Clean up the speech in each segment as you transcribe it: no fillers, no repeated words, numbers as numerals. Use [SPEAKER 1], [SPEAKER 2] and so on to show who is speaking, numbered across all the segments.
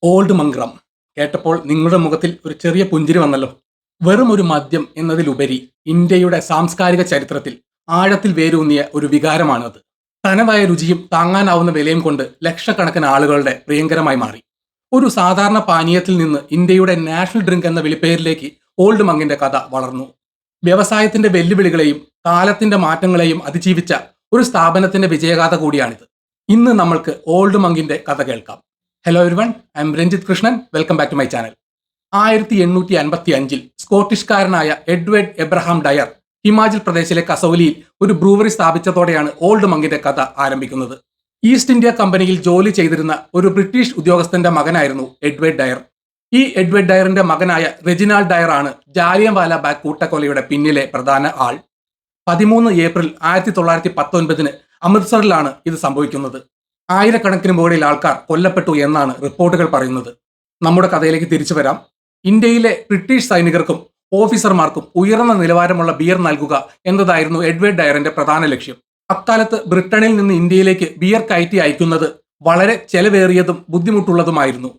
[SPEAKER 1] Old മംഗ്രം കേട്ടപ്പോൾ നിങ്ങളുടെ മുഖത്തിൽ ഒരു ചെറിയ പുഞ്ചിരി വന്നല്ലോ. വെറും ഒരു മദ്യം എന്നതിലുപരി ഇന്ത്യയുടെ സാംസ്കാരിക ചരിത്രത്തിൽ ആഴത്തിൽ വേരൂന്നിയ ഒരു വികാരമാണത്. തനതായ രുചിയും താങ്ങാനാവുന്ന വിലയും കൊണ്ട് ലക്ഷക്കണക്കിന് ആളുകളുടെ പ്രിയങ്കരമായി മാറി. ഒരു സാധാരണ പാനീയത്തിൽ നിന്ന് ഇന്ത്യയുടെ നാഷണൽ ഡ്രിങ്ക് എന്ന വിളിപ്പേരിലേക്ക് ഓൾഡ് മങ്ങിന്റെ കഥ വളർന്നു. വ്യവസായത്തിന്റെ വെല്ലുവിളികളെയും കാലത്തിന്റെ മാറ്റങ്ങളെയും അതിജീവിച്ച ഒരു സ്ഥാപനത്തിന്റെ വിജയഗാഥ കൂടിയാണിത്. ഇന്ന് നമ്മൾക്ക് ഓൾഡ് മങ്ങിന്റെ കഥ കേൾക്കാം. Hello everyone, I am Ranjith Krishnan. Welcome back to my channel. 1855 സ്കോട്ടിഷ്കാരനായ എഡ്വേർഡ് എബ്രഹാം ഡയർ ഹിമാചൽ പ്രദേശിലെ കസൗലിയിൽ ഒരു ബ്രൂവറി സ്ഥാപിച്ചതോടെയാണ് ഓൾഡ് മങ്ങിന്റെ കഥ ആരംഭിക്കുന്നത്. ഈസ്റ്റ് ഇന്ത്യ കമ്പനിയിൽ ജോലി ചെയ്തിരുന്ന ഒരു ബ്രിട്ടീഷ് ഉദ്യോഗസ്ഥന്റെ മകനായിരുന്നു എഡ്വേർഡ് ഡയർ. ഈ എഡ്വേർഡ് ഡയറിന്റെ മകനായ റെജിനാൾഡ് ഡയർ ആണ് ജാലിയൻവാല ബാഗ് കൂട്ടക്കൊലയുടെ പിന്നിലെ പ്രധാന ആൾ. 13 ഏപ്രിൽ 1919 അമൃത്സറിലാണ് ഇത് സംഭവിക്കുന്നത്. ആയിരക്കണക്കിന് മുകളിൽ ആൾക്കാർ കൊല്ലപ്പെട്ടു എന്നാണ് റിപ്പോർട്ടുകൾ പറയുന്നത്. നമ്മുടെ കഥയിലേക്ക് തിരിച്ചു വരാം. ഇന്ത്യയിലെ ബ്രിട്ടീഷ് സൈനികർക്കും ഓഫീസർമാർക്കും ഉയർന്ന നിലവാരമുള്ള ബിയർ നൽകുക എന്നതായിരുന്നു എഡ്വേർഡ് ഡയറിന്റെ പ്രധാന ലക്ഷ്യം. അക്കാലത്ത് ബ്രിട്ടനിൽ നിന്ന് ഇന്ത്യയിലേക്ക് ബിയർ കയറ്റി അയക്കുന്നത് വളരെ ചെലവേറിയതും ബുദ്ധിമുട്ടുള്ളതുമായിരുന്നു.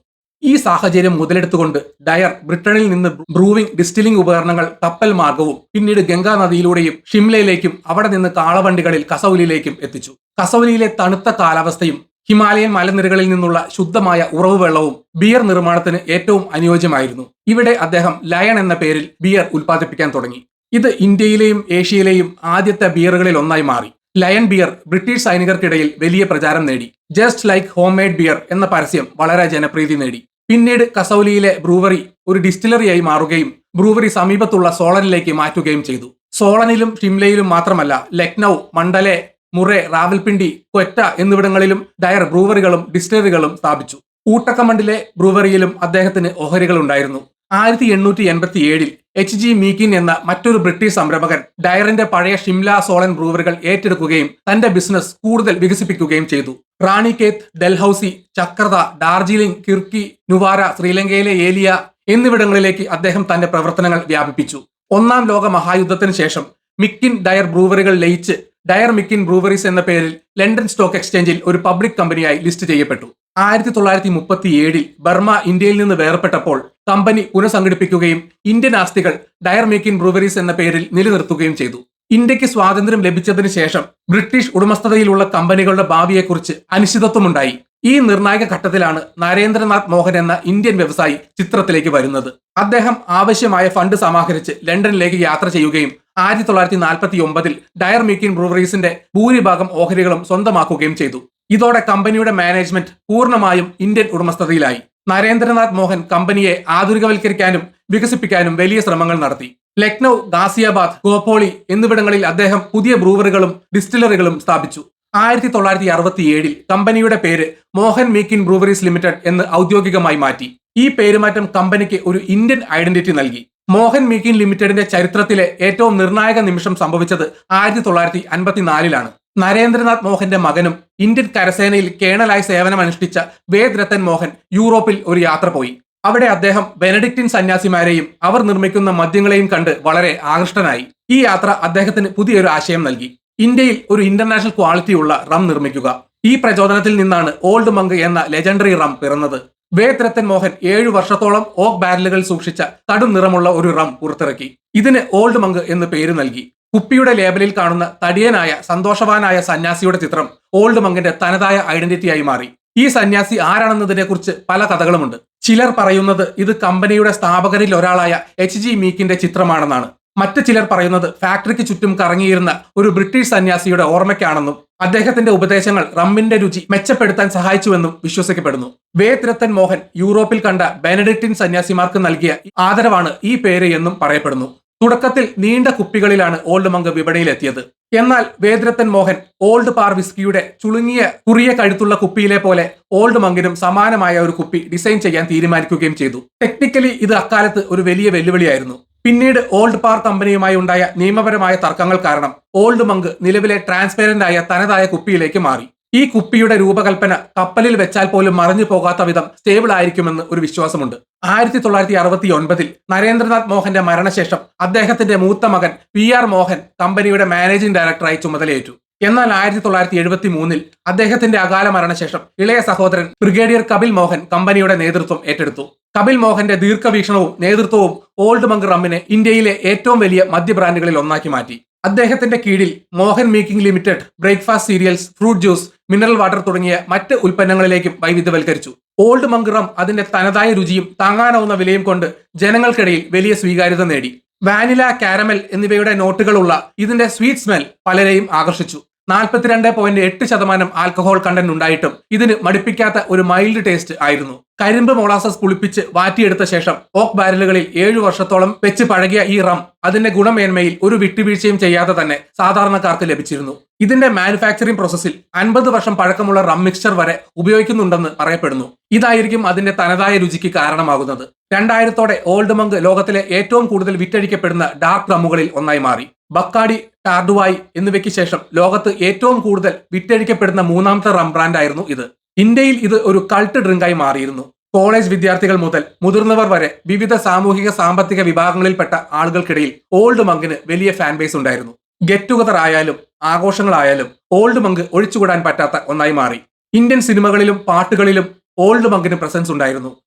[SPEAKER 1] ഈ സാഹചര്യം മുതലെടുത്തുകൊണ്ട് ഡയർ ബ്രിട്ടനിൽ നിന്ന് ബ്രൂവിംഗ് ഡിസ്റ്റിലിംഗ് ഉപകരണങ്ങൾ കപ്പൽ മാർഗവും പിന്നീട് ഗംഗാ നദിയിലൂടെയും ഷിംലയിലേക്കും അവിടെ നിന്ന് കാളവണ്ടികളിൽ കസൗലിയിലേക്കും എത്തിച്ചു. കസൗലിയിലെ തണുത്ത കാലാവസ്ഥയും ഹിമാലയൻ മലനിരകളിൽ നിന്നുള്ള ശുദ്ധമായ ഉറവ് വെള്ളവും ബിയർ നിർമ്മാണത്തിന് ഏറ്റവും അനുയോജ്യമായിരുന്നു. ഇവിടെ അദ്ദേഹം ലയൺ എന്ന പേരിൽ ബിയർ ഉൽപ്പാദിപ്പിക്കാൻ തുടങ്ങി. ഇത് ഇന്ത്യയിലെയും ഏഷ്യയിലെയും ആദ്യത്തെ ബിയറുകളിൽ ഒന്നായി മാറി. ലയൺ ബിയർ ബ്രിട്ടീഷ് സൈനികർക്കിടയിൽ വലിയ പ്രചാരം നേടി. Just like home made beer എന്ന പരസ്യം വളരെ ജനപ്രീതി നേടി. പിന്നീട് കസൗലിയിലെ ബ്രൂവറി ഒരു ഡിസ്റ്റിലറിയായി മാറുകയും ബ്രൂവറി സമീപത്തുള്ള സോളനിലേക്ക് മാറ്റുകയും ചെയ്തു. സോളനിലും ഷിംലയിലും മാത്രമല്ല, ലക്നൌ, മണ്ഡലെ, മുറേ, റാവൽപിണ്ടി, ക്വറ്റ എന്നിവിടങ്ങളിലും ഡയർ ബ്രൂവറികളും ഡിസ്റ്റിലറികളും സ്ഥാപിച്ചു. ഊട്ടക്കമണ്ടിലെ ബ്രൂവറിയിലും അദ്ദേഹത്തിന് ഓഹരികൾ ഉണ്ടായിരുന്നു. 1887 HG മീക്കിൻ എന്ന മറ്റൊരു ബ്രിട്ടീഷ് സംരംഭകൻ ഡയറിന്റെ പഴയ ഷിംല, സോളൻ ബ്രൂവറികൾ ഏറ്റെടുക്കുകയും തന്റെ ബിസിനസ് കൂടുതൽ വികസിപ്പിക്കുകയും ചെയ്തു. റാണിക്കേത്ത്, ഡൽഹൌസി, ചക്രത, ഡാർജിലിംഗ്, കിർക്കി, നുവാര, ശ്രീലങ്കയിലെ ഏലിയ എന്നിവിടങ്ങളിലേക്ക് അദ്ദേഹം തന്റെ പ്രവർത്തനങ്ങൾ വ്യാപിപ്പിച്ചു. ഒന്നാം ലോക മഹായുദ്ധത്തിന് ശേഷം മിക്കിൻ ഡയർ ബ്രൂവറികൾ ലയിച്ച് ഡയർ മിക്കിൻ ബ്രൂവറീസ് എന്ന പേരിൽ ലണ്ടൻ സ്റ്റോക്ക് എക്സ്ചേഞ്ചിൽ ഒരു പബ്ലിക് കമ്പനിയായി ലിസ്റ്റ് ചെയ്യപ്പെട്ടു. 1937 ബർമ ഇന്ത്യയിൽ നിന്ന് വേർപെട്ടപ്പോൾ കമ്പനി പുനഃസംഘടിപ്പിക്കുകയും ഇന്ത്യൻ ആസ്തികൾ ഡയർ മിക്കിൻ ബ്രൂവറീസ് എന്ന പേരിൽ നിലനിർത്തുകയും ചെയ്തു. ഇന്ത്യക്ക് സ്വാതന്ത്ര്യം ലഭിച്ചതിന് ശേഷം ബ്രിട്ടീഷ് ഉടമസ്ഥതയിലുള്ള കമ്പനികളുടെ ഭാവിയെക്കുറിച്ച് അനിശ്ചിതത്വമുണ്ടായി. ഈ നിർണായക ഘട്ടത്തിലാണ് നരേന്ദ്രനാഥ് മോഹൻ എന്ന ഇന്ത്യൻ വ്യവസായി ചിത്രത്തിലേക്ക് വരുന്നത്. അദ്ദേഹം ആവശ്യമായ ഫണ്ട് സമാഹരിച്ച് ലണ്ടനിലേക്ക് യാത്ര ചെയ്യുകയും 1949 ഡയർ മിക്കിൻ ബ്രൂവറീസിന്റെ ഭൂരിഭാഗം ഓഹരികളും സ്വന്തമാക്കുകയും ചെയ്തു. ഇതോടെ കമ്പനിയുടെ മാനേജ്മെന്റ് പൂർണ്ണമായും ഇന്ത്യൻ ഉടമസ്ഥതയിലായി. നരേന്ദ്രനാഥ് മോഹൻ കമ്പനിയെ ആധുനികവൽക്കരിക്കാനും വികസിപ്പിക്കാനും വലിയ ശ്രമങ്ങൾ നടത്തി. ലക്നൌ, ഗാസിയാബാദ്, ഗോപോളി എന്നിവിടങ്ങളിൽ അദ്ദേഹം പുതിയ ബ്രൂവറികളും ഡിസ്റ്റിലറികളും സ്ഥാപിച്ചു. 1967 കമ്പനിയുടെ പേര് മോഹൻ മീക്കിൻ ബ്രൂവറീസ് ലിമിറ്റഡ് എന്ന് ഔദ്യോഗികമായി മാറ്റി. ഈ പേരുമാറ്റം കമ്പനിക്ക് ഒരു ഇന്ത്യൻ ഐഡന്റിറ്റി നൽകി. മോഹൻ മീക്കിൻ ലിമിറ്റഡിന്റെ ചരിത്രത്തിലെ ഏറ്റവും നിർണായക നിമിഷം സംഭവിച്ചത് 1954 നരേന്ദ്രനാഥ് മോഹന്റെ മകനും ഇന്ത്യൻ കരസേനയിൽ കേണലായി സേവനമനുഷ്ഠിച്ച വേദ് രത്തൻ മോഹൻ യൂറോപ്പിൽ ഒരു യാത്ര പോയി. അവിടെ അദ്ദേഹം ബെനഡിക്റ്റിൻ സന്യാസിമാരെയും അവർ നിർമ്മിക്കുന്ന മദ്യങ്ങളെയും കണ്ട് വളരെ ആകൃഷ്ടനായി. ഈ യാത്ര അദ്ദേഹത്തിന് പുതിയൊരു ആശയം നൽകി. ഇന്ത്യയിൽ ഒരു ഇന്റർനാഷണൽ ക്വാളിറ്റിയുള്ള റം നിർമ്മിക്കുക. ഈ പ്രചോദനത്തിൽ നിന്നാണ് ഓൾഡ് മങ്ക് എന്ന ലെജൻഡറി റം പിറന്നത്. വേദ് രത്തൻ മോഹൻ 7 വർഷത്തോളം ഓക്ക് ബാരലുകൾ സൂക്ഷിച്ച കടും നിറമുള്ള ഒരു റം പുറത്തിറക്കി. ഇതിന് ഓൾഡ് മങ്ക് എന്ന് പേര് നൽകി. കുപ്പിയുടെ ലേബലിൽ കാണുന്ന തടിയനായ സന്തോഷവാനായ സന്യാസിയുടെ ചിത്രം ഓൾഡ് മങ്കിന്റെ തനതായ ഐഡന്റിറ്റിയായി മാറി. ഈ സന്യാസി ആരാണെന്നതിനെ കുറിച്ച് പല കഥകളുമുണ്ട്. ചിലർ പറയുന്നത് ഇത് കമ്പനിയുടെ സ്ഥാപകരിൽ ഒരാളായ HG മീക്കിന്റെ ചിത്രമാണെന്നാണ്. മറ്റു ചിലർ പറയുന്നത് ഫാക്ടറിക്ക് ചുറ്റും കറങ്ങിയിരുന്ന ഒരു ബ്രിട്ടീഷ് സന്യാസിയുടെ ഓർമ്മയ്ക്കാണെന്നും അദ്ദേഹത്തിന്റെ ഉപദേശങ്ങൾ റമ്മിന്റെ രുചി മെച്ചപ്പെടുത്താൻ സഹായിച്ചുവെന്നും വിശ്വസിക്കപ്പെടുന്നു. വേദ് രത്തൻ മോഹൻ യൂറോപ്പിൽ കണ്ട ബെനഡിക്റ്റിൻ സന്യാസിമാർക്ക് നൽകിയ ആദരവാണ് ഈ പേര് എന്നും പറയപ്പെടുന്നു. തുടക്കത്തിൽ നീണ്ട കുപ്പികളിലാണ് ഓൾഡ് മങ്ക് വിപണിയിലെത്തിയത്. എന്നാൽ വേദ് രത്തൻ മോഹൻ ഓൾഡ് പാർ വിസ്കിയുടെ ചുളുങ്ങിയ കുറിയ കഴുത്തുള്ള കുപ്പിയിലെ പോലെ ഓൾഡ് മങ്കിനും സമാനമായ ഒരു കുപ്പി ഡിസൈൻ ചെയ്യാൻ തീരുമാനിക്കുകയും ചെയ്തു. ടെക്നിക്കലി ഇത് അക്കാലത്ത് ഒരു വലിയ വെല്ലുവിളിയായിരുന്നു. പിന്നീട് ഓൾഡ് പാർ കമ്പനിയുമായി ഉണ്ടായ നിയമപരമായ തർക്കങ്ങൾ കാരണം ഓൾഡ് മങ്ക് നിലവിലെ ട്രാൻസ്പെറന്റ് ആയ തനതായ കുപ്പിയിലേക്ക് മാറി. ഈ കുപ്പിയുടെ രൂപകൽപ്പന കപ്പലിൽ വെച്ചാൽ പോലും മറിഞ്ഞു പോകാത്ത വിധം സ്റ്റേബിൾ ആയിരിക്കുമെന്ന് ഒരു വിശ്വാസമുണ്ട്. 1969 നരേന്ദ്രനാഥ് മോഹന്റെ മരണശേഷം അദ്ദേഹത്തിന്റെ മൂത്ത മകൻ PR മോഹൻ കമ്പനിയുടെ മാനേജിംഗ് ഡയറക്ടറായി ചുമതലയേറ്റു. എന്നാൽ 1973 അദ്ദേഹത്തിന്റെ അകാല മരണശേഷം ഇളയ സഹോദരൻ ബ്രിഗേഡിയർ കപിൽ മോഹൻ കമ്പനിയുടെ നേതൃത്വം ഏറ്റെടുത്തു. കപിൽ മോഹന്റെ ദീർഘവീക്ഷണവും നേതൃത്വവും ഓൾഡ് മങ്ക് റമ്മിനെ ഇന്ത്യയിലെ ഏറ്റവും വലിയ മദ്യ ബ്രാൻഡുകളിൽ ഒന്നാക്കി മാറ്റി. അദ്ദേഹത്തിന്റെ കീഴിൽ Mohan Meakins limited breakfast cereals, fruit juice, mineral water തുടങ്ങിയ മറ്റ് ഉൽപ്പന്നങ്ങളിലേക്കും വൈവിധ്യവൽക്കരിച്ചു. ഓൾഡ് മങ്ക് റം അതിന്റെ തനതായ രുചിയും താങ്ങാനാവുന്ന വിലയും കൊണ്ട് ജനങ്ങൾക്കിടയിൽ വലിയ സ്വീകാര്യത നേടി. വാനില, കാരമൽ എന്നിവയുടെ നോട്ടുകളുള്ള ഇതിന്റെ സ്വീറ്റ് സ്മെൽ പലരെയും ആകർഷിച്ചു. 42.8% ആൽക്കഹോൾ കണ്ടന്റ് ഉണ്ടായിട്ടും ഇതിന് മടുപ്പിക്കാത്ത ഒരു മൈൽഡ് ടേസ്റ്റ് ആയിരുന്നു. കരിമ്പ് മൊളാസസ് പുളിപ്പിച്ച് വാറ്റിയെടുത്ത ശേഷം ഓക്ക് ബാരലുകളിൽ 7 വർഷത്തോളം വെച്ച് പഴകിയ ഈ റം അതിന്റെ ഗുണമേന്മയിൽ ഒരു വിട്ടുവീഴ്ചയും ചെയ്യാതെ തന്നെ സാധാരണക്കാർക്ക് ലഭിച്ചിരുന്നു. ഇതിന്റെ മാനുഫാക്ചറിംഗ് പ്രോസസ്സിൽ 50 വർഷം പഴക്കമുള്ള റം മിക്സ്ചർ വരെ ഉപയോഗിക്കുന്നുണ്ടെന്ന് പറയപ്പെടുന്നു. ഇതായിരിക്കും അതിന്റെ തനതായ രുചിക്ക് കാരണമാകുന്നത്. 2000-ഓടെ ഓൾഡ് മങ്ക് ലോകത്തിലെ ഏറ്റവും കൂടുതൽ വിറ്റഴിക്കപ്പെടുന്ന ഡാർക്ക് റമ്മുകളിൽ ഒന്നായി മാറി. ബക്കാഡി, ടാർഡുവായി എന്നിവയ്ക്ക് ശേഷം ലോകത്ത് ഏറ്റവും കൂടുതൽ വിറ്റഴിക്കപ്പെടുന്ന 3ാമത്തെ റം ബ്രാൻഡായിരുന്നു ഇത്. ഇന്ത്യയിൽ ഇത് ഒരു കൾട്ട് ഡ്രിങ്കായി മാറിയിരുന്നു. കോളേജ് വിദ്യാർത്ഥികൾ മുതൽ മുതിർന്നവർ വരെ വിവിധ സാമൂഹിക സാമ്പത്തിക വിഭാഗങ്ങളിൽപ്പെട്ട ആളുകൾക്കിടയിൽ ഓൾഡ് മങ്കിന് വലിയ ഫാൻ ബേസ് ഉണ്ടായിരുന്നു. ഗെറ്റ് ടുഗദർ ആയാലും ആഘോഷങ്ങളായാലും ഓൾഡ് മങ്ക് ഒഴിച്ചുകൂടാൻ പറ്റാത്ത ഒന്നായി മാറി. ഇന്ത്യൻ സിനിമകളിലും പാട്ടുകളിലും ഓൾഡ് മങ്കിന് പ്രസൻസ് ഉണ്ടായിരുന്നു.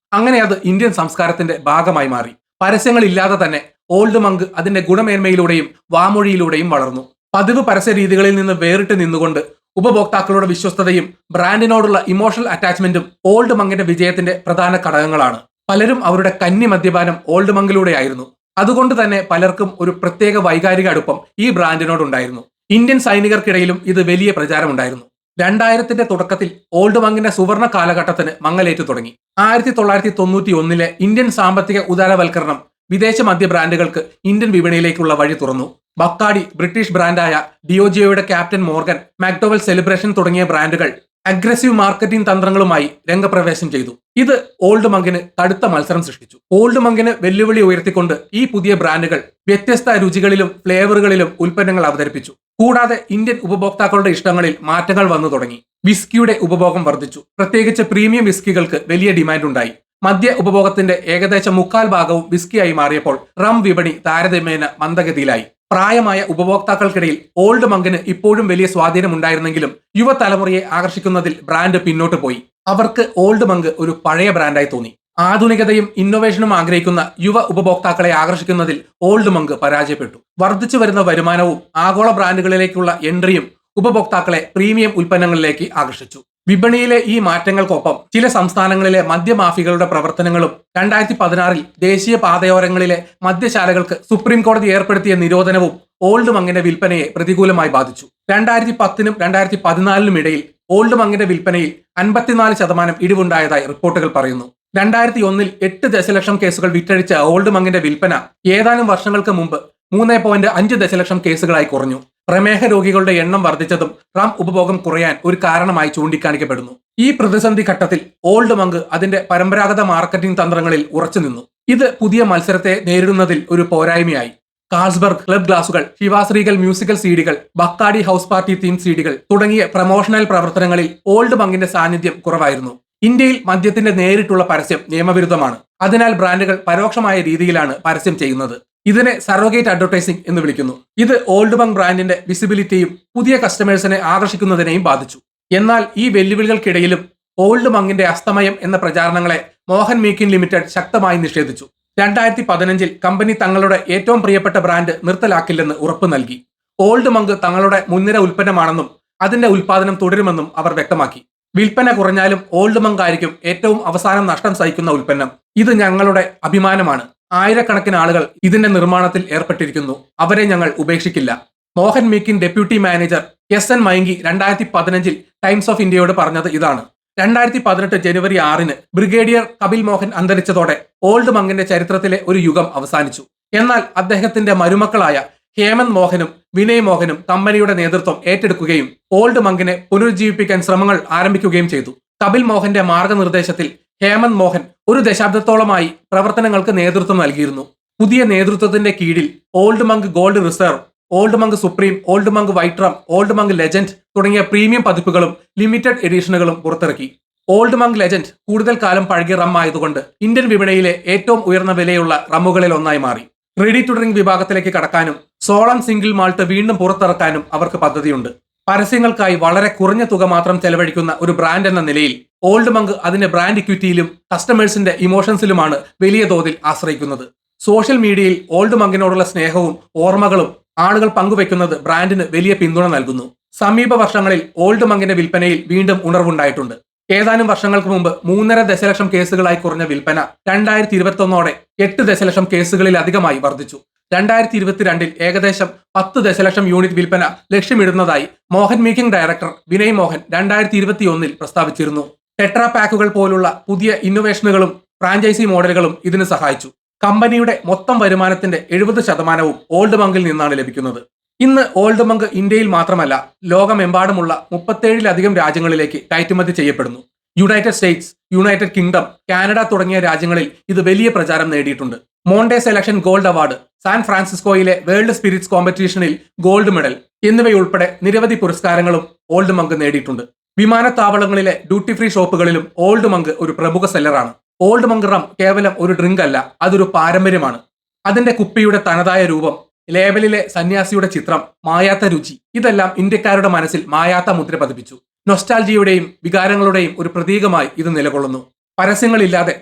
[SPEAKER 1] അങ്ങനെ അത് ഇന്ത്യൻ സംസ്കാരത്തിന്റെ ഭാഗമായി മാറി. പരസ്യങ്ങളില്ലാതെ തന്നെ ഓൾഡ് മങ്ക് അതിന്റെ ഗുണമേന്മയിലൂടെയും വാമൊഴിയിലൂടെയും വളർന്നു. പതിവ് പരസ്യ രീതികളിൽ നിന്ന് വേറിട്ട് നിന്നുകൊണ്ട് ഉപഭോക്താക്കളുടെ വിശ്വസ്തതയും ബ്രാൻഡിനോടുള്ള ഇമോഷണൽ അറ്റാച്ച്മെന്റും ഓൾഡ് മങ്കിന്റെ വിജയത്തിന്റെ പ്രധാന ഘടകങ്ങളാണ്. പലരും അവരുടെ കന്നി മദ്യപാനം ഓൾഡ് മങ്കിലൂടെയായിരുന്നു. അതുകൊണ്ട് തന്നെ പലർക്കും ഒരു പ്രത്യേക വൈകാരിക അടുപ്പം ഈ ബ്രാൻഡിനോടുണ്ടായിരുന്നു. ഇന്ത്യൻ സൈനികർക്കിടയിലും ഇത് വലിയ പ്രചാരമുണ്ടായിരുന്നു. 2000-ന്റെ തുടക്കത്തിൽ ഓൾഡ് മങ്കിന്റെ സുവർണ കാലഘട്ടത്തിന് മങ്ങലേറ്റു തുടങ്ങി. 1991-ലെ ഇന്ത്യൻ സാമ്പത്തിക ഉദാരവൽക്കരണം വിദേശ മദ്യ ബ്രാൻഡുകൾക്ക് ഇന്ത്യൻ വിപണിയിലേക്കുള്ള വഴി തുറന്നു. ബക്കാഡി, ബ്രിട്ടീഷ് ബ്രാൻഡായ ഡിയോജിയോയുടെ ക്യാപ്റ്റൻ മോർഗൻ, മാക്ഡോവൽ സെലിബ്രേഷൻ തുടങ്ങിയ ബ്രാൻഡുകൾ അഗ്രസീവ് മാർക്കറ്റിംഗ് തന്ത്രങ്ങളുമായി രംഗപ്രവേശം ചെയ്തു. ഇത് ഓൾഡ് മങ്കിന് കടുത്ത മത്സരം സൃഷ്ടിച്ചു. ഓൾഡ് മങ്കിന് വെല്ലുവിളി ഉയർത്തിക്കൊണ്ട് ഈ പുതിയ ബ്രാൻഡുകൾ വ്യത്യസ്ത രുചികളിലും ഫ്ലേവറുകളിലും ഉൽപ്പന്നങ്ങൾ അവതരിപ്പിച്ചു. കൂടാതെ ഇന്ത്യൻ ഉപഭോക്താക്കളുടെ ഇഷ്ടങ്ങളിൽ മാറ്റങ്ങൾ വന്നു തുടങ്ങി. വിസ്കിയുടെ ഉപഭോഗം വർദ്ധിച്ചു. പ്രത്യേകിച്ച് പ്രീമിയം വിസ്കികൾക്ക് വലിയ ഡിമാൻഡ് ഉണ്ടായി. മദ്യ ഉപഭോഗത്തിന്റെ ഏകദേശം 3/4 വിസ്കിയായി മാറിയപ്പോൾ റം വിപണി താരതമ്യേന മന്ദഗതിയിലായി. പ്രായമായ ഉപഭോക്താക്കൾക്കിടയിൽ ഓൾഡ് മങ്കിന് ഇപ്പോഴും വലിയ സ്വാധീനമുണ്ടായിരുന്നെങ്കിലും യുവതലമുറയെ ആകർഷിക്കുന്നതിൽ ബ്രാൻഡ് പിന്നോട്ട് പോയി. അവർക്ക് ഓൾഡ് മങ്ക് ഒരു പഴയ ബ്രാൻഡായി തോന്നി. ആധുനികതയും ഇന്നോവേഷനും ആഗ്രഹിക്കുന്ന യുവ ഉപഭോക്താക്കളെ ആകർഷിക്കുന്നതിൽ ഓൾഡ് മങ്ക് പരാജയപ്പെട്ടു. വർദ്ധിച്ചു വരുന്ന വരുമാനവും ആഗോള ബ്രാൻഡുകളിലേക്കുള്ള എൻട്രിയും ഉപഭോക്താക്കളെ പ്രീമിയം ഉൽപ്പന്നങ്ങളിലേക്ക് ആകർഷിച്ചു. വിപണിയിലെ ഈ മാറ്റങ്ങൾക്കൊപ്പം ചില സംസ്ഥാനങ്ങളിലെ മദ്യമാഫികളുടെ പ്രവർത്തനങ്ങളും 2016-ൽ ദേശീയ പാതയോരങ്ങളിലെ മദ്യശാലകൾക്ക് സുപ്രീം കോടതി ഏർപ്പെടുത്തിയ നിരോധനവും ഓൾഡ് മങ്കിന്റെ വിൽപ്പനയെ പ്രതികൂലമായി ബാധിച്ചു. 2010-നും 2014-നും ഇടയിൽ ഓൾഡ് മങ്കിന്റെ വിൽപ്പനയിൽ 54% ഇടിവുണ്ടായതായി റിപ്പോർട്ടുകൾ പറയുന്നു. 2001-ൽ 8 ദശലക്ഷം കേസുകൾ വിറ്റഴിച്ച ഓൾഡ് മങ്കിന്റെ വിൽപ്പന ഏതാനും വർഷങ്ങൾക്ക് മുമ്പ് 3.5 ദശലക്ഷം കേസുകളായി കുറഞ്ഞു. പ്രമേഹ രോഗികളുടെ എണ്ണം വർദ്ധിച്ചതും റം ഉപഭോഗം കുറയാൻ ഒരു കാരണമായി ചൂണ്ടിക്കാണിക്കപ്പെടുന്നു. ഈ പ്രതിസന്ധി ഘട്ടത്തിൽ ഓൾഡ് മങ്ക് അതിന്റെ പരമ്പരാഗത മാർക്കറ്റിംഗ് തന്ത്രങ്ങളിൽ ഉറച്ചുനിന്നു. ഇത് പുതിയ മത്സരത്തെ നേരിടുന്നതിൽ ഒരു പോരായ്മയായി. കാൾസ്ബർഗ് ക്ലബ് ഗ്ലാസുകൾ, ഷിവാസ് റീഗൽ മ്യൂസിക്കൽ സീഡികൾ, ബക്കാഡി ഹൗസ് പാർട്ടി തീം സീഡികൾ തുടങ്ങിയ പ്രമോഷണൽ പ്രവർത്തനങ്ങളിൽ ഓൾഡ് മങ്കിന്റെ സാന്നിധ്യം കുറവായിരുന്നു. ഇന്ത്യയിൽ മദ്യത്തിന്റെ നേരിട്ടുള്ള പരസ്യം നിയമവിരുദ്ധമാണ്. അതിനാൽ ബ്രാൻഡുകൾ പരോക്ഷമായ രീതിയിലാണ് പരസ്യം ചെയ്യുന്നത്. ഇതിനെ സറോഗേറ്റ് അഡ്വർടൈസിംഗ് എന്ന് വിളിക്കുന്നു. ഇത് ഓൾഡ് മങ്ക് ബ്രാൻഡിന്റെ വിസിബിലിറ്റിയും പുതിയ കസ്റ്റമേഴ്സിനെ ആകർഷിക്കുന്നതിനെയും ബാധിച്ചു. എന്നാൽ ഈ വെല്ലുവിളികൾക്കിടയിലും ഓൾഡ് മങ്കിന്റെ അസ്തമയം എന്ന പ്രചാരണങ്ങളെ മോഹൻ മേക്കിംഗ് ലിമിറ്റഡ് ശക്തമായി നിഷേധിച്ചു. 2015-ൽ കമ്പനി തങ്ങളുടെ ഏറ്റവും പ്രിയപ്പെട്ട ബ്രാൻഡ് നിർത്തലാക്കില്ലെന്ന് ഉറപ്പു നൽകി. ഓൾഡ് മങ്ക് തങ്ങളുടെ മുൻനിര ഉൽപ്പന്നമാണെന്നും അതിന്റെ ഉൽപാദനം തുടരുമെന്നും അവർ വ്യക്തമാക്കി. വിൽപ്പന കുറഞ്ഞാലും ഓൾഡ് മങ്ക് ആയിരിക്കും ഏറ്റവും അവസാനം നഷ്ടം സഹിക്കുന്ന ഉൽപ്പന്നം. ഇത് ഞങ്ങളുടെ അഭിമാനമാണ്. ആയിരക്കണക്കിന് ആളുകൾ ഇതിന്റെ നിർമ്മാണത്തിൽ ഏർപ്പെട്ടിരിക്കുന്നു. അവരെ ഞങ്ങൾ ഉപേക്ഷിക്കില്ല. Mohan Meakin deputy manager SN മയങ്കി 2015-ൽ ടൈംസ് ഓഫ് ഇന്ത്യയോട് പറഞ്ഞത് ഇതാണ്. 2018 ജനുവരി 6-ന് ബ്രിഗേഡിയർ കപിൽ മോഹൻ അന്തരിച്ചതോടെ ഓൾഡ് മങ്കിന്റെ ചരിത്രത്തിലെ ഒരു യുഗം അവസാനിച്ചു. എന്നാൽ അദ്ദേഹത്തിന്റെ മരുമക്കളായ ഹേമന്ത് മോഹനും വിനയ് മോഹനും കമ്പനിയുടെ നേതൃത്വം ഏറ്റെടുക്കുകയും ഓൾഡ് മങ്കിനെ പുനരുജ്ജീവിപ്പിക്കാൻ ശ്രമങ്ങൾ ആരംഭിക്കുകയും ചെയ്തു. കപിൽ മോഹന്റെ മാർഗനിർദ്ദേശത്തിൽ ഹേമന്ത് മോഹൻ ഒരു ദശാബ്ദത്തോളമായി പ്രവർത്തനങ്ങൾക്ക് നേതൃത്വം നൽകിയിരുന്നു. പുതിയ നേതൃത്വത്തിന്റെ കീഴിൽ old Munk gold reserve, old Munk supreme, old Munk white rum, old Munk legend തുടങ്ങിയ പ്രീമിയം പതിപ്പുകളും ലിമിറ്റഡ് എഡിഷനുകളും പുറത്തിറക്കി. ഓൾഡ് മങ്ക് ലെജൻഡ് കൂടുതൽ കാലം പഴകിയ റം ആയതുകൊണ്ട് ഇന്ത്യൻ വിപണിയിലെ ഏറ്റവും ഉയർന്ന വിലയുള്ള റമ്മുകളിൽ ഒന്നായി മാറി. റെഡി ടു ഡ്രിങ്ക് വിഭാഗത്തിലേക്ക് കടക്കാനും സോളം സിംഗിൾ മാൾട്ട് വീണ്ടും പുറത്തിറക്കാനും അവർക്ക് പദ്ധതിയുണ്ട്. പരസ്യങ്ങൾക്കായി വളരെ കുറഞ്ഞ തുക മാത്രം ചെലവഴിക്കുന്ന ഒരു ബ്രാൻഡ് എന്ന നിലയിൽ ഓൾഡ് മങ്ക് അതിന്റെ ബ്രാൻഡ് ഇക്വിറ്റിയിലും കസ്റ്റമേഴ്സിന്റെ ഇമോഷൻസിലുമാണ് വലിയ തോതിൽ ആശ്രയിക്കുന്നത്. സോഷ്യൽ മീഡിയയിൽ ഓൾഡ് മങ്കിനോടുള്ള സ്നേഹവും ഓർമ്മകളും ആളുകൾ പങ്കുവെക്കുന്നത് ബ്രാൻഡിന് വലിയ പിന്തുണ നൽകുന്നു. സമീപ വർഷങ്ങളിൽ ഓൾഡ് മങ്കിന്റെ വിൽപ്പനയിൽ വീണ്ടും ഉണർവുണ്ടായിട്ടുണ്ട്. ഏതാനും വർഷങ്ങൾക്ക് മുമ്പ് 3.5 ദശലക്ഷം കേസുകളായി കുറഞ്ഞ വിൽപ്പന 2021 8 ദശലക്ഷം കേസുകളിലധികമായി വർദ്ധിച്ചു. 2022 ഏകദേശം 10 ദശലക്ഷം യൂണിറ്റ് വിൽപ്പന ലക്ഷ്യമിടുന്നതായി മോഹൻ മേക്കിംഗ് ഡയറക്ടർ വിനയ് മോഹൻ 2021 പ്രസ്താവിച്ചിരുന്നു. ടെട്രാ പാക്കുകൾ പോലുള്ള പുതിയ ഇന്നോവേഷനുകളും ഫ്രാഞ്ചൈസി മോഡലുകളും ഇതിന് സഹായിച്ചു. കമ്പനിയുടെ മൊത്തം വരുമാനത്തിന്റെ 70% ഓൾഡ് മങ്കിൽ നിന്നാണ് ലഭിക്കുന്നത്. ഇന്ന് ഓൾഡ് മങ്ക് ഇന്ത്യയിൽ മാത്രമല്ല ലോകമെമ്പാടുമുള്ള 37ലധികം രാജ്യങ്ങളിലേക്ക് കയറ്റുമതി ചെയ്യപ്പെടുന്നു. United States, United Kingdom, Canada തുടങ്ങിയ രാജ്യങ്ങളിൽ ഇത് വലിയ പ്രചാരം നേടിയിട്ടുണ്ട്. Monde Selection gold award, San ഫ്രാൻസിസ്കോയിലെ വേൾഡ് സ്പിരിറ്റ്സ് കോമ്പറ്റീഷനിൽ ഗോൾഡ് മെഡൽ എന്നിവയുൾപ്പെടെ നിരവധി പുരസ്കാരങ്ങളും ഓൾഡ് മങ്ക് നേടിയിട്ടുണ്ട്. വിമാനത്താവളങ്ങളിലെ ഡ്യൂട്ടി ഫ്രീ ഷോപ്പുകളിലും ഓൾഡ് മങ്ക് ഒരു പ്രമുഖ സെല്ലറാണ്. ഓൾഡ് മങ്ക് റം കേവലം ഒരു ഡ്രിങ്ക് അല്ല, അതൊരു പാരമ്പര്യമാണ്. അതിന്റെ കുപ്പിയുടെ തനതായ രൂപം, ലേബലിലെ സന്യാസിയുടെ ചിത്രം, മായാത്ത രുചി, ഇതെല്ലാം ഇന്ത്യക്കാരുടെ മനസ്സിൽ മായാത്ത മുദ്ര പതിപ്പിച്ചു. നൊസ്റ്റാൾജിയുടെയും വികാരങ്ങളുടെയും ഒരു പ്രതീകമായി ഇത് നിലകൊള്ളുന്നു. പരസ്യങ്ങളില്ലാതെ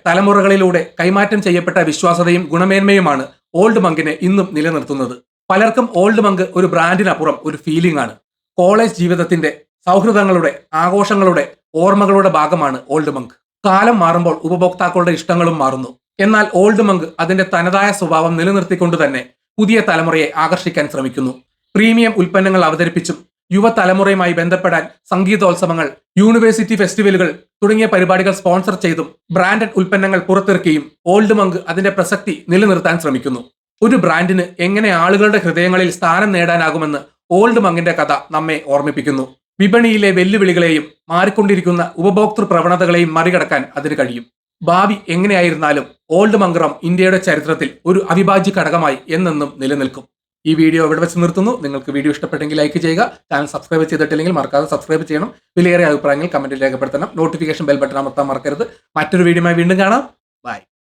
[SPEAKER 1] തലമുറകളിലൂടെ കൈമാറ്റം ചെയ്യപ്പെട്ട വിശ്വാസതയും ഗുണമേന്മയുമാണ് ഓൾഡ് മങ്കിനെ ഇന്നും നിലനിർത്തുന്നത്. പലർക്കും ഓൾഡ് മങ്ക് ഒരു ബ്രാൻഡിനപ്പുറം ഒരു ഫീലിംഗ് ആണ്. കോളേജ് ജീവിതത്തിന്റെ സൗഹൃദങ്ങളുടെ, ആഘോഷങ്ങളുടെ, ഓർമ്മകളുടെ ഭാഗമാണ് ഓൾഡ് മങ്ക്. കാലം മാറുമ്പോൾ ഉപഭോക്താക്കളുടെ ഇഷ്ടങ്ങളും മാറുന്നു. എന്നാൽ ഓൾഡ് മങ്ക് അതിന്റെ തനതായ സ്വഭാവം നിലനിർത്തിക്കൊണ്ട് തന്നെ പുതിയ തലമുറയെ ആകർഷിക്കാൻ ശ്രമിക്കുന്നു. പ്രീമിയം ഉൽപ്പന്നങ്ങൾ അവതരിപ്പിച്ചും യുവതലമുറയുമായി ബന്ധപ്പെടാൻ സംഗീതോത്സവങ്ങൾ, യൂണിവേഴ്സിറ്റി ഫെസ്റ്റിവലുകൾ തുടങ്ങിയ പരിപാടികൾ സ്പോൺസർ ചെയ്തും ബ്രാൻഡഡ് ഉൽപ്പന്നങ്ങൾ പുറത്തിറക്കിയും ഓൾഡ് മങ്ക് അതിന്റെ പ്രസക്തി നിലനിർത്താൻ ശ്രമിക്കുന്നു. ഒരു ബ്രാൻഡിന് എങ്ങനെ ആളുകളുടെ ഹൃദയങ്ങളിൽ സ്ഥാനം നേടാനാകുമെന്ന് ഓൾഡ് മങ്കിന്റെ കഥ നമ്മെ ഓർമ്മിപ്പിക്കുന്നു. വിപണിയിലെ വെല്ലുവിളികളെയും മാറിക്കൊണ്ടിരിക്കുന്ന ഉപഭോക്തൃ പ്രവണതകളെയും മറികടക്കാൻ അതിന് കഴിയും. ഭാവി എങ്ങനെയായിരുന്നാലും ഓൾഡ് മങ്ക് റം ഇന്ത്യയുടെ ചരിത്രത്തിൽ ഒരു അവിഭാജ്യ ഘടകമായി എന്നെന്നും നിലനിൽക്കും. ഈ വീഡിയോ ഇവിടെ വെച്ച് നിർത്തുന്നു. നിങ്ങൾക്ക് വീഡിയോ ഇഷ്ടപ്പെട്ടെങ്കിൽ ലൈക്ക് ചെയ്യുക. ചാനൽ സബ്സ്ക്രൈബ് ചെയ്തിട്ടില്ലെങ്കിൽ മറക്കാതെ സബ്സ്ക്രൈബ് ചെയ്യണം. വിലയേറിയ അഭിപ്രായങ്ങൾ കമന്റിൽ രേഖപ്പെടുത്തണം. നോട്ടിഫിക്കേഷൻ ബെൽ ബട്ടൺ അമർത്താൻ മറക്കരുത്. മറ്റൊരു വീഡിയോയുമായി വീണ്ടും കാണാം. ബൈ.